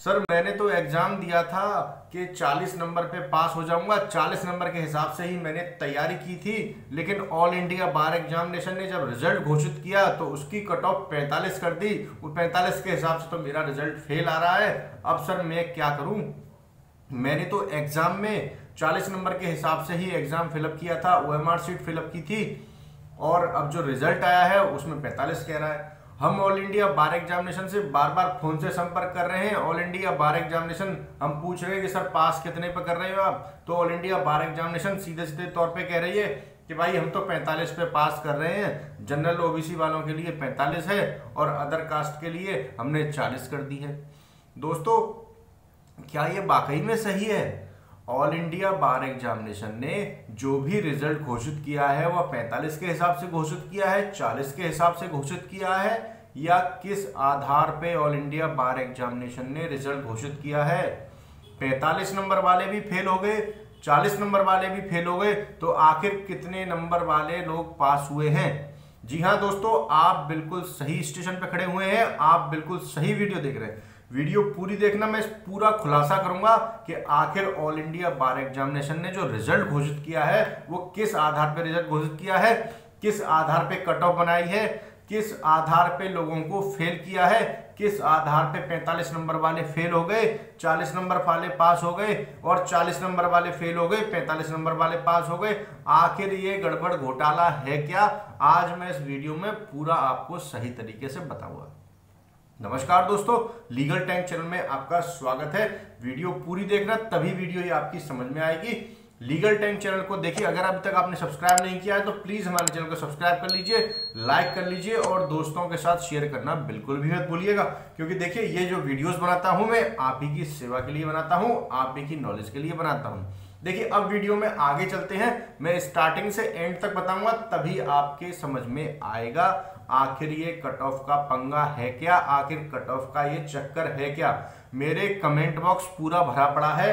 Sir मैंने तो exam दिया था कि 40 नंबर पे पास हो जाऊंगा। 40 नंबर के हिसाब से ही मैंने तैयारी की थी, लेकिन ऑल इंडिया बार एग्जामिनेशन ने जब रिजल्ट घोषित किया तो उसकी कट ऑफ 45 कर दी। वो 45 के हिसाब से तो मेरा रिजल्ट फेल आ रहा है। अब सर मैं क्या करूं? मैंने तो एग्जाम में 40 नंबर के हिसाब से ही एग्जाम फिलअप किया था, ओएमआर सीट फिलअप की थी, और अब जो रिजल्ट आया है उसमें 45 कह रहा है। हम ऑल इंडिया बार एग्जामिनेशन से बार बार फोन से संपर्क कर रहे हैं। ऑल इंडिया बार एग्जामिनेशन हम पूछ रहे हैं कि सर पास कितने पे कर रहे हो आप, तो ऑल इंडिया बार एग्जामिनेशन सीधे सीधे तौर पे कह रही है कि भाई हम तो 45 पे पास कर रहे हैं। जनरल ओबीसी वालों के लिए 45 है और अदर कास्ट के लिए हमने 40 कर दी है। दोस्तों, क्या ये वाकई में सही है? ऑल इंडिया बार एग्जामिनेशन ने जो भी रिजल्ट घोषित किया है वह 45 के हिसाब से घोषित किया है, 40 के हिसाब से घोषित किया है, या किस आधार पे ऑल इंडिया बार एग्जामिनेशन ने रिजल्ट घोषित किया है? 45 नंबर वाले भी फेल हो गए, 40 नंबर वाले भी फेल हो गए, तो आखिर कितने नंबर वाले लोग पास हुए हैं? जी हाँ दोस्तों, आप बिल्कुल सही स्टेशन पे खड़े हुए हैं, आप बिल्कुल सही वीडियो देख रहे हैं। वीडियो पूरी देखना, मैं पूरा खुलासा करूंगा कि आखिर ऑल इंडिया बार एग्जामिनेशन ने जो रिजल्ट घोषित किया है वो किस आधार पर रिजल्ट घोषित किया है, किस आधार पे कट ऑफ बनाई है, किस आधार पे लोगों को फेल किया है, किस आधार पे 45 नंबर वाले फेल हो गए, 40 नंबर वाले पास हो गए, और 40 नंबर वाले फेल हो गए, 45 नंबर वाले पास हो गए। आखिर ये गड़बड़ घोटाला है क्या? आज मैं इस वीडियो में पूरा आपको सही तरीके से बताऊंगा। नमस्कार दोस्तों, लीगल टैंक चैनल में आपका स्वागत है। वीडियो पूरी देखना, तभी वीडियो ये आपकी समझ में आएगी। लीगल टैंक चैनल को देखिए, अगर अभी तक आपने सब्सक्राइब नहीं किया है तो प्लीज हमारे चैनल को सब्सक्राइब कर लीजिए, लाइक कर लीजिए और दोस्तों के साथ शेयर करना बिल्कुल भी मत भूलिएगा। क्योंकि देखिए, ये जो वीडियोस बनाता हूं मैं आप ही की सेवा के लिए बनाता हूं, आप ही की नॉलेज के लिए बनाता हूं। देखिए, अब वीडियो में आगे चलते हैं। मैं स्टार्टिंग से एंड तक बताऊंगा, तभी आपके समझ में आएगा आखिर ये कट ऑफ का पंगा है क्या, आखिर कट ऑफ का ये चक्कर है क्या। मेरे कमेंट बॉक्स पूरा भरा पड़ा है।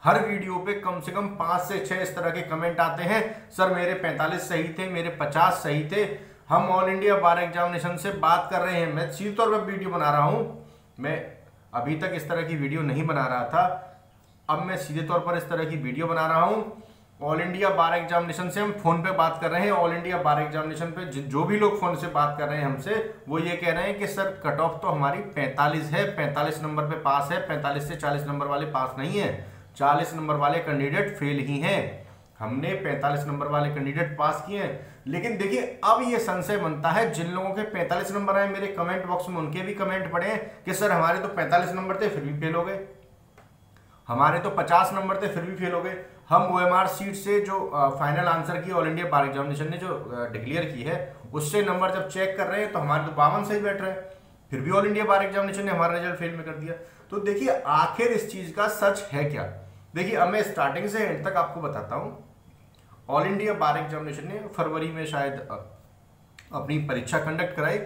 हर वीडियो पे कम से कम 5 से 6 इस तरह के कमेंट आते हैं, सर मेरे 45 सही थे, मेरे 50 सही थे, हम ऑल इंडिया बार एग्जामिनेशन से बात कर रहे हैं। मैं सीधे तौर पर वीडियो बना रहा हूं। मैं अभी तक इस तरह की वीडियो नहीं बना रहा था, अब मैं सीधे तौर पर इस तरह की वीडियो बना रहा हूं। ऑल इंडिया बार एग्जामिनेशन से हम फोन पे बात कर रहे हैं। ऑल इंडिया बार एग्जामिनेशन पे जो भी लोग फोन से बात कर रहे हैं हमसे, वो ये कह रहे हैं कि सर कट ऑफ तो हमारी 45 है, 45 नंबर पे पास है, 45 से 40 नंबर वाले पास नहीं है, 40 नंबर वाले कैंडिडेट फेल ही हैं। हमने 45 नंबर वाले कैंडिडेट पास किए हैं। लेकिन देखिए, अब ये संशय बनता है, जिन लोगों के 45 नंबर आए मेरे कमेंट बॉक्स में उनके भी कमेंट पड़े हैं कि सर हमारे तो 45 नंबर थे फिर भी फेल हो गए, हमारे तो 50 नंबर थे फिर भी फेल हो गए। हम ओएमआर सीट से जो फाइनल आंसर की ऑल इंडिया बार एग्जामिनेशन ने जो डिक्लेयर की है उससे नंबर जब चेक कर रहे हैं तो हमारे तो 52 सही बैठ रहे हैं, फिर भी ऑल इंडिया बार एग्जामिनेशन ने हमारा रिजल्ट फेल में कर दिया। तो देखिए, आखिर इस चीज का सच है क्या? देखिए, अब मैं स्टार्टिंग से एंड तक आपको बताता हूं। ऑल इंडिया बार एग्जामिनेशन ने फरवरी में शायद अपनी परीक्षा कंडक्ट कराई।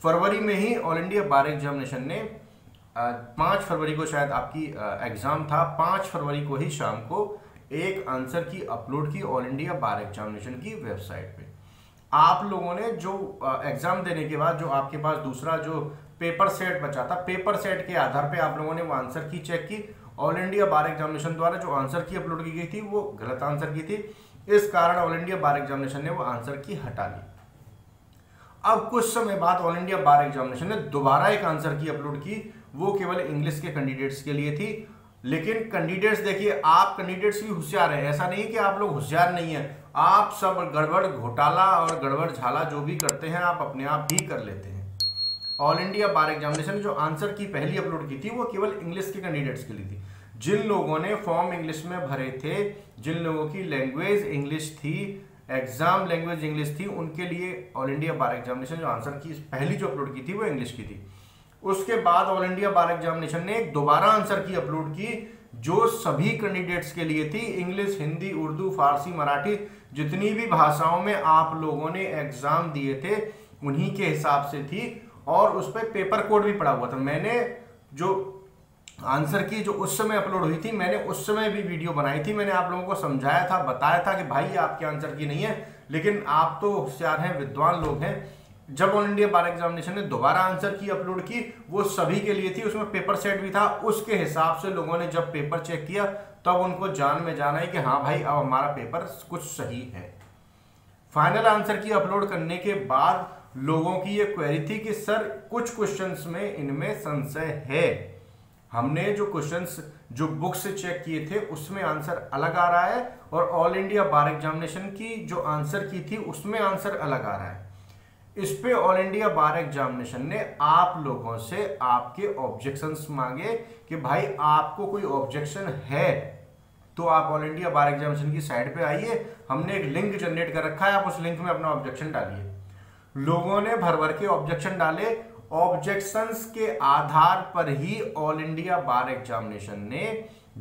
फरवरी में ही ऑल इंडिया बार एग्जामिनेशन ने 5 फरवरी को शायद आपकी एग्जाम था, 5 फरवरी को ही शाम को एक आंसर की अपलोड की ऑल इंडिया बार एग्जामिनेशन की वेबसाइट पे। आप लोगों ने जो एग्जाम देने के बाद जो आपके पास दूसरा जो पेपर सेट बचा था, पेपर सेट के आधार पे आप लोगों ने वो आंसर की चेक की। ऑल इंडिया बार एग्जामिनेशन द्वारा जो आंसर की अपलोड की गई थी वो गलत आंसर की थी, इस कारण ऑल इंडिया बार एग्जामिनेशन ने वो आंसर की हटा ली। अब कुछ समय बाद ऑल इंडिया बार एग्जामिनेशन ने दोबारा एक आंसर की अपलोड की, वो केवल इंग्लिश के कैंडिडेट्स के लिए थी। लेकिन कैंडिडेट्स, देखिए आप कैंडिडेट्स भी होशियार हैं, ऐसा नहीं कि आप लोग होशियार नहीं हैं। आप सब गड़बड़ घोटाला और गड़बड़ झाला जो भी करते हैं आप अपने आप ही कर लेते हैं। ऑल इंडिया बार एग्जामिनेशन ने जो आंसर की पहली अपलोड की थी वो केवल इंग्लिश के कैंडिडेट्स के लिए थी। जिन लोगों ने फॉर्म इंग्लिश में भरे थे, जिन लोगों की लैंग्वेज इंग्लिश थी, एग्जाम लैंग्वेज इंग्लिश थी, उनके लिए ऑल इंडिया बार एग्जामिनेशन जो आंसर की पहली जो अपलोड की थी वो इंग्लिश की थी। उसके बाद ऑल इंडिया बार एग्जामिनेशन ने दोबारा आंसर की अपलोड की जो सभी कैंडिडेट्स के लिए थी। इंग्लिश, हिंदी, उर्दू, फारसी, मराठी, जितनी भी भाषाओं में आप लोगों ने एग्जाम दिए थे उन्हीं के हिसाब से थी, और उस पर पेपर कोड भी पड़ा हुआ था। मैंने जो आंसर की जो उस समय अपलोड हुई थी, मैंने उस समय भी वीडियो बनाई थी, मैंने आप लोगों को समझाया था, बताया था कि भाई आपके आंसर की नहीं है, लेकिन आप तो होशियार हैं, विद्वान लोग हैं, जब ऑल इंडिया बार एग्जामिनेशन ने दोबारा आंसर की अपलोड की, वो सभी के लिए थी, उसमें पेपर सेट भी था। उसके हिसाब से लोगों ने जब पेपर चेक किया तब उनको जान में जाना है कि हाँ भाई अब हमारा पेपर कुछ सही है। फाइनल आंसर की अपलोड करने के बाद लोगों की ये क्वेरी थी कि सर कुछ क्वेश्चंस में इनमें संशय है, हमने जो क्वेश्चंस जो बुक से चेक किए थे उसमें आंसर अलग आ रहा है और ऑल इंडिया बार एग्जामिनेशन की जो आंसर की थी उसमें आंसर अलग आ रहा है। इस पे ऑल इंडिया बार एग्जामिनेशन ने आप लोगों से आपके ऑब्जेक्शंस मांगे कि भाई आपको कोई ऑब्जेक्शन है तो आप ऑल इंडिया बार एग्जामिनेशन की साइट पे आइए, हमने एक लिंक जनरेट कर रखा है, आप उस लिंक में अपना ऑब्जेक्शन डालिए। लोगों ने भर भर के ऑब्जेक्शन डाले। ऑब्जेक्शंस के आधार पर ही ऑल इंडिया बार एग्जामिनेशन ने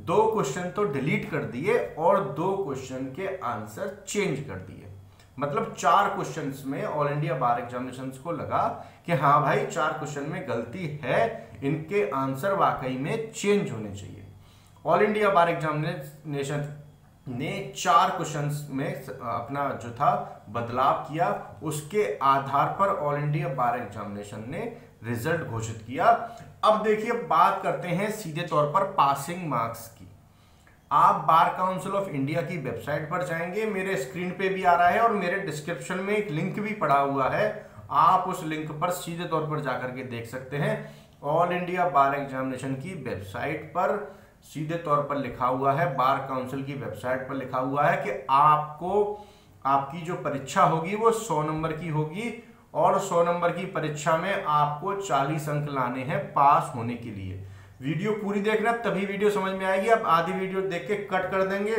2 क्वेश्चन तो डिलीट कर दिए और 2 क्वेश्चन के आंसर चेंज कर दिए। मतलब 4 क्वेश्चंस में ऑल इंडिया बार एग्जामिनेशन को लगा कि हाँ भाई 4 क्वेश्चन में गलती है, इनके आंसर वाकई में चेंज होने चाहिए। ऑल इंडिया बार एग्जामिनेशन ने 4 क्वेश्चंस में अपना जो था बदलाव किया, उसके आधार पर ऑल इंडिया बार एग्जामिनेशन ने रिजल्ट घोषित किया। अब देखिए बात करते हैं सीधे तौर पर पासिंग मार्क्स की। आप बार काउंसिल ऑफ इंडिया की वेबसाइट पर जाएंगे, मेरे स्क्रीन पे भी आ रहा है और मेरे डिस्क्रिप्शन में एक लिंक भी पड़ा हुआ है, आप उस लिंक पर सीधे तौर पर जाकर के देख सकते हैं। ऑल इंडिया बार एग्जामिनेशन की वेबसाइट पर सीधे तौर पर लिखा हुआ है, बार काउंसिल की वेबसाइट पर लिखा हुआ है कि आपको आपकी जो परीक्षा होगी वो 100 नंबर की होगी और 100 नंबर की परीक्षा में आपको 40 अंक लाने हैं पास होने के लिए। वीडियो पूरी देखना तभी वीडियो समझ में आएगी। आप आधी वीडियो देख के कट कर देंगे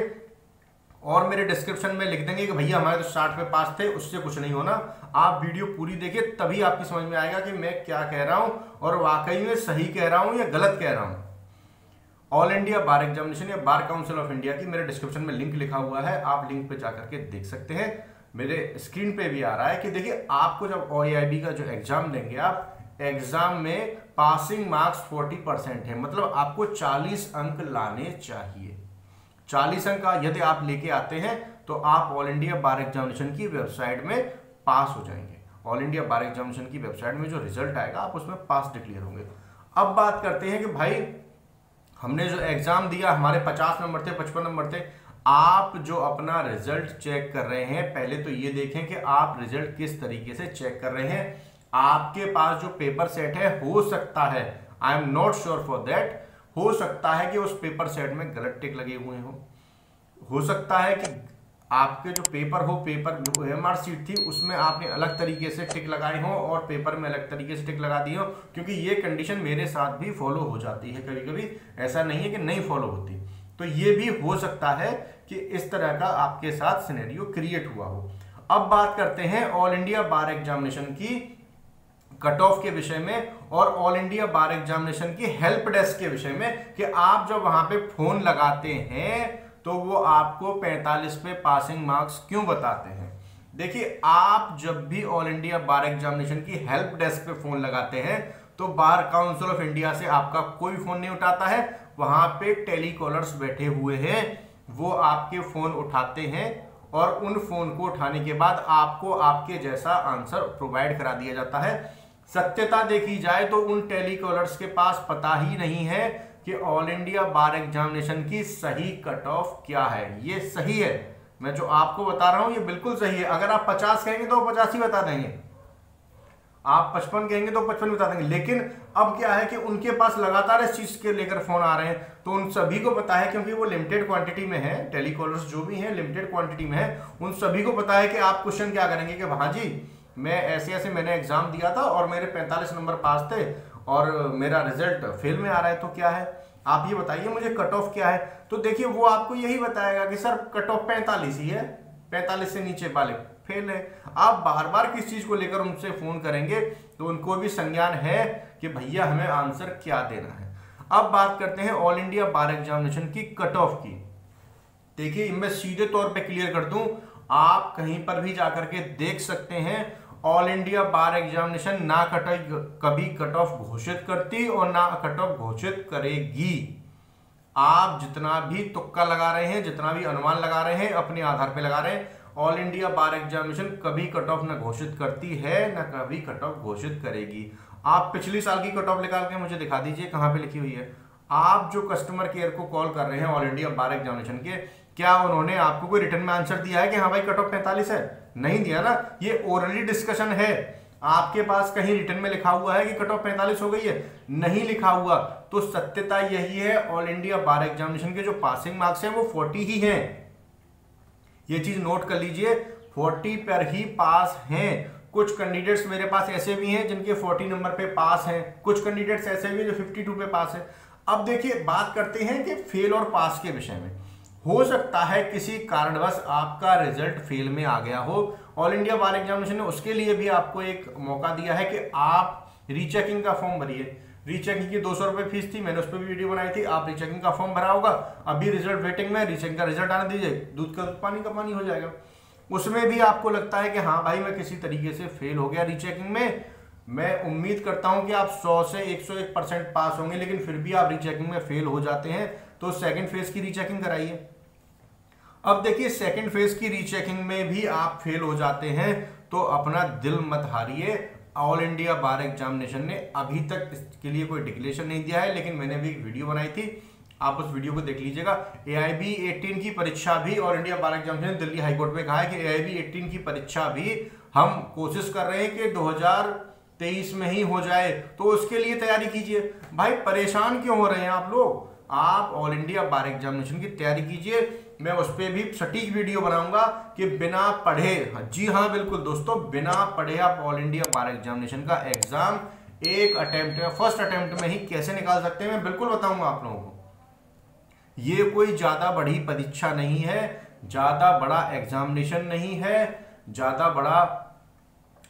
और मेरे डिस्क्रिप्शन में लिख देंगे कि भैया हमारे तो 60 पे पास थे, उससे कुछ नहीं होना। आप वीडियो पूरी देखिए तभी आपकी समझ में आएगा कि मैं क्या कह रहा हूं और वाकई में सही कह रहा हूं या गलत कह रहा हूं। ऑल इंडिया बार एग्जामिनेशन या बार काउंसिल ऑफ इंडिया की मेरे डिस्क्रिप्शन में लिंक लिखा हुआ है, आप लिंक पे जाकर के देख सकते हैं। मेरे स्क्रीन पे भी आ रहा है कि देखिए आपको जब OAIB का जो एग्जाम देंगे, आप एग्जाम में पासिंग मार्क्स 40% है, मतलब आपको 40 अंक लाने चाहिए। 40 अंक यदि आप लेके आते हैं तो आप ऑल इंडिया बार एग्जामिनेशन की वेबसाइट में पास हो जाएंगे। ऑल इंडिया बार एग्जामिनेशन की वेबसाइट में जो रिजल्ट आएगा आप उसमें पास डिक्लेयर होंगे। अब बात करते हैं कि भाई हमने जो एग्जाम दिया, हमारे 50 नंबर थे, 55 नंबर थे। आप जो अपना रिजल्ट चेक कर रहे हैं, पहले तो ये देखें कि आप रिजल्ट किस तरीके से चेक कर रहे हैं। आपके पास जो पेपर सेट है, हो सकता है, I am not sure for that, हो सकता है कि उस पेपर सेट में गलत टिक लगे हुए हो सकता है कि आपके जो पेपर हो, पेपर जो OMR सीट थी उसमें आपने अलग तरीके से टिक लगाए हो और पेपर में अलग तरीके से टिक लगा दी हो, क्योंकि ये कंडीशन मेरे साथ भी फॉलो हो जाती है कभी कभी, ऐसा नहीं है कि नहीं फॉलो होती। तो ये भी हो सकता है कि इस तरह का आपके साथ सिनेरियो क्रिएट हुआ हो। अब बात करते हैं ऑल इंडिया बार एग्जामिनेशन की कट ऑफ के विषय में और ऑल इंडिया बार एग्जामिनेशन की हेल्प डेस्क के विषय में कि आप जब वहां पे फोन लगाते हैं तो वो आपको 45 पे पासिंग मार्क्स क्यों बताते हैं। देखिए आप जब भी ऑल इंडिया बार एग्जामिनेशन की हेल्प डेस्क पे फोन लगाते हैं तो बार काउंसिल ऑफ इंडिया से आपका कोई फोन नहीं उठाता है, वहां पे टेलीकॉलर्स बैठे हुए हैं, वो आपके फोन उठाते हैं और उन फोन को उठाने के बाद आपको आपके जैसा आंसर प्रोवाइड करा दिया जाता है। सत्यता देखी जाए तो उन टेलीकॉलर्स के पास पता ही नहीं है कि ऑल इंडिया बार एग्जामिनेशन की सही कट ऑफ क्या है। ये सही है, मैं जो आपको बता रहा हूं ये बिल्कुल सही है। अगर आप 50 कहेंगे तो 50 ही बता देंगे, आप 55 कहेंगे तो 55 बता देंगे। लेकिन अब क्या है कि उनके पास लगातार इस चीज के लेकर फोन आ रहे हैं, तो उन सभी को पता है, क्योंकि वो लिमिटेड क्वांटिटी में है, टेलीकॉलर्स जो भी हैं लिमिटेड क्वांटिटी में है, उन सभी को पता है कि आप क्वेश्चन क्या करेंगे कि हाँ जी मैं ऐसे ऐसे मैंने एग्जाम दिया था और मेरे 45 नंबर पास थे और मेरा रिजल्ट फेल में आ रहा है, तो क्या है आप ये बताइए मुझे कट ऑफ क्या है। तो देखिए वो आपको यही बताएगा कि सर कट ऑफ 45 ही है, 45 से नीचे वाले फेल है। आप बार बार किस चीज को लेकर उनसे फोन करेंगे तो उनको भी संज्ञान है कि भैया हमें आंसर क्या देना है। अब बात करते हैं ऑल इंडिया बार एग्जामिनेशन की कट ऑफ की। देखिए मैं सीधे तौर पे क्लियर कर दूं, आप कहीं पर भी जाकर के देख सकते हैं ऑल इंडिया बार एग्जामिनेशन ना कभी कट ऑफ घोषित करती और ना कट ऑफ घोषित करेगी। आप जितना भी तुक्का लगा रहे हैं, जितना भी अनुमान लगा रहे हैं, अपने आधार पे लगा रहे हैं, ऑल इंडिया बार एग्जामिनेशन कभी कट ऑफ ना घोषित करती है ना कभी कट ऑफ घोषित करेगी। आप पिछली साल की कट ऑफ निकाल के मुझे दिखा दीजिए कहाँ पे लिखी हुई है। आप जो कस्टमर केयर को कॉल कर रहे हैं ऑल इंडिया बार एग्जामिनेशन के, क्या उन्होंने आपको कोई रिटर्न में आंसर दिया है कि हाँ भाई कट ऑफ 45 है? नहीं दिया ना, ये ओरली डिस्कशन है। आपके पास कहीं रिटर्न में लिखा हुआ है कि कट ऑफ 45 हो गई है? नहीं लिखा हुआ। तो सत्यता यही है, ऑल इंडिया बार एग्जामिनेशन के जो पासिंग मार्क्स हैं वो 40 ही हैं। ये चीज नोट कर लीजिए, 40 पर ही पास हैं। कुछ कैंडिडेट्स मेरे पास ऐसे भी हैं जिनके 40 नंबर पे पास हैं, कुछ कैंडिडेट्स ऐसे भी जो 52 पे पास है। अब देखिए बात करते हैं कि फेल और पास के विषय में। हो सकता है किसी कारणवश आपका रिजल्ट फेल में आ गया हो, ऑल इंडिया बार एग्जामिनेशन ने उसके लिए भी आपको एक मौका दिया है कि आप रीचेकिंग का फॉर्म भरिए। रीचेकिंग की 200 रुपये फीस थी, मैंने उस पर भी वीडियो बनाई थी। आप रीचेकिंग का फॉर्म भरा होगा, अभी रिजल्ट वेटिंग में, रीचेकिंग का रिजल्ट आने दीजिए, दूध का दूध पानी का पानी हो जाएगा। उसमें भी आपको लगता है कि हाँ भाई मैं किसी तरीके से फेल हो गया रीचेकिंग में, मैं उम्मीद करता हूं कि आप 100 से 101% पास होंगे, लेकिन फिर भी आप रीचेकिंग में फेल हो जाते हैं, तो सेकंड फेज की रीचेकिंग कराइए। अब देखिए सेकंड फेज की रीचेकिंग में भी आप फेल हो जाते हैं तो अपना दिल मत हारिए। ऑल इंडिया बार एग्जामिनेशन ने अभी तक इसके लिए कोई डिक्लेरेशन नहीं दिया है, लेकिन मैंने भी एक वीडियो बनाई थी, आप उस वीडियो को देख लीजिएगा। AIB 18 की परीक्षा भी ऑल इंडिया बार एग्जामिनेशन दिल्ली हाईकोर्ट में कहा है कि AIB 18 की परीक्षा भी हम कोशिश कर रहे हैं कि 2023 में ही हो जाए, तो उसके लिए तैयारी कीजिए। भाई परेशान क्यों हो रहे हैं आप लोग? आप ऑल इंडिया बार एग्जामिनेशन की तैयारी कीजिए। मैं उस पर भी सटीक वीडियो बनाऊंगा कि बिना पढ़े, जी हाँ बिल्कुल दोस्तों, बिना पढ़े आप ऑल इंडिया बार एग्जामिनेशन का एग्जाम एक अटेम्प्ट में, फर्स्ट अटेम्प्ट में ही कैसे निकाल सकते हैं, मैं बिल्कुल बताऊंगा आप लोगों को। ये कोई ज्यादा बड़ी परीक्षा नहीं है, ज्यादा बड़ा एग्जामिनेशन नहीं है, ज्यादा बड़ा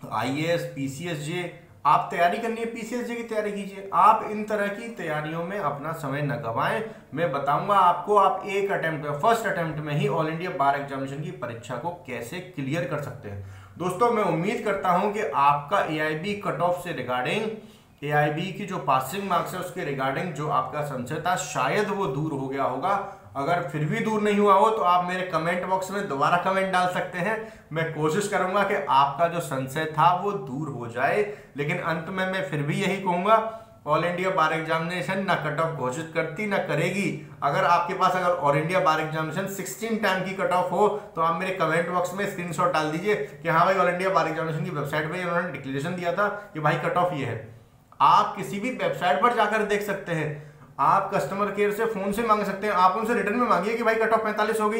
IAS PCSJ आप तैयारी करनी है, PCSJ की तैयारी कीजिए। आप इन तरह की तैयारियों में अपना समय न गवाएं। मैं बताऊंगा आपको, आप एक अटेम्प्ट में, फर्स्ट अटेम्प्ट में ही ऑल इंडिया बार एग्जामिनेशन की परीक्षा को कैसे क्लियर कर सकते हैं। दोस्तों मैं उम्मीद करता हूं कि आपका AIB कट ऑफ से रिगार्डिंग, AIB की जो पासिंग मार्क्स है उसके रिगार्डिंग जो आपका संशय था शायद वो दूर हो गया होगा। अगर फिर भी दूर नहीं हुआ हो तो आप मेरे कमेंट बॉक्स में दोबारा कमेंट डाल सकते हैं। मैं कोशिश करूंगा कि आपका जो संशय था वो दूर हो जाए। लेकिन अंत में मैं फिर भी यही कहूंगा, ऑल इंडिया बार एग्जामिनेशन ना कट ऑफ घोषित करती ना करेगी। अगर आपके पास अगर ऑल इंडिया बार एग्जामिनेशन 16 टाइम की कट ऑफ हो तो आप मेरे कमेंट बॉक्स में स्क्रीनशॉट डाल दीजिए कि हाँ भाई ऑल इंडिया बार एग्जामिनेशन की वेबसाइट पे उन्होंने डिक्लेरेशन दिया था कि भाई कट ऑफ ये है। आप किसी भी वेबसाइट पर जाकर देख सकते हैं, आप कस्टमर केयर से फोन से मांग सकते हैं, आप उनसे रिटर्न में मांगिए कि भाई कट ऑफ 45 हो गई।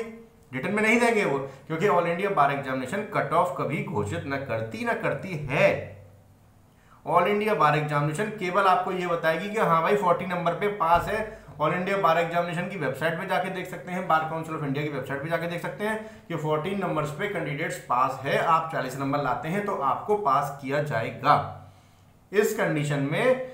रिटर्न में नहीं देंगे वो, क्योंकि ऑल इंडिया बार एग्जामिनेशन कट ऑफ कभी घोषित न करती है। ऑल इंडिया बार एग्जामिनेशन केवल आपको ये बताएगी कि हाँ भाई 40 नंबर पे पास है। ऑल इंडिया बार एग्जामिनेशन की वेबसाइट पे जाके देख सकते हैं, बार काउंसिल ऑफ इंडिया की वेबसाइट पे जाके देख सकते हैं कि 14 नंबर्स पे कैंडिडेट्स पास है। आप 40 नंबर लाते हैं तो आपको पास किया जाएगा। इस कंडीशन में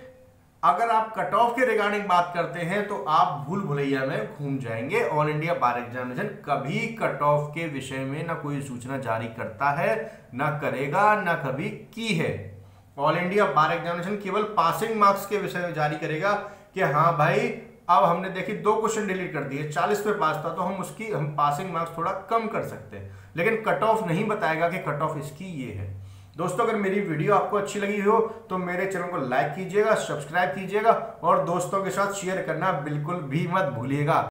अगर आप कट ऑफ के रिगार्डिंग बात करते हैं तो आप भूल भुलैया में घूम जाएंगे। ऑल इंडिया बार एग्जामिनेशन कभी कट ऑफ के विषय में ना कोई सूचना जारी करता है, ना करेगा, ना कभी की है। ऑल इंडिया बार एग्जामिनेशन केवल पासिंग मार्क्स के विषय में जारी करेगा कि हाँ भाई अब हमने देखी 2 क्वेश्चन डिलीट कर दिए, 40 पे पास था तो हम पासिंग मार्क्स थोड़ा कम कर सकते हैं, लेकिन कट ऑफ नहीं बताएगा कि कट ऑफ इसकी ये है। दोस्तों अगर मेरी वीडियो आपको अच्छी लगी हो तो मेरे चैनल को लाइक कीजिएगा, सब्सक्राइब कीजिएगा और दोस्तों के साथ शेयर करना बिल्कुल भी मत भूलिएगा।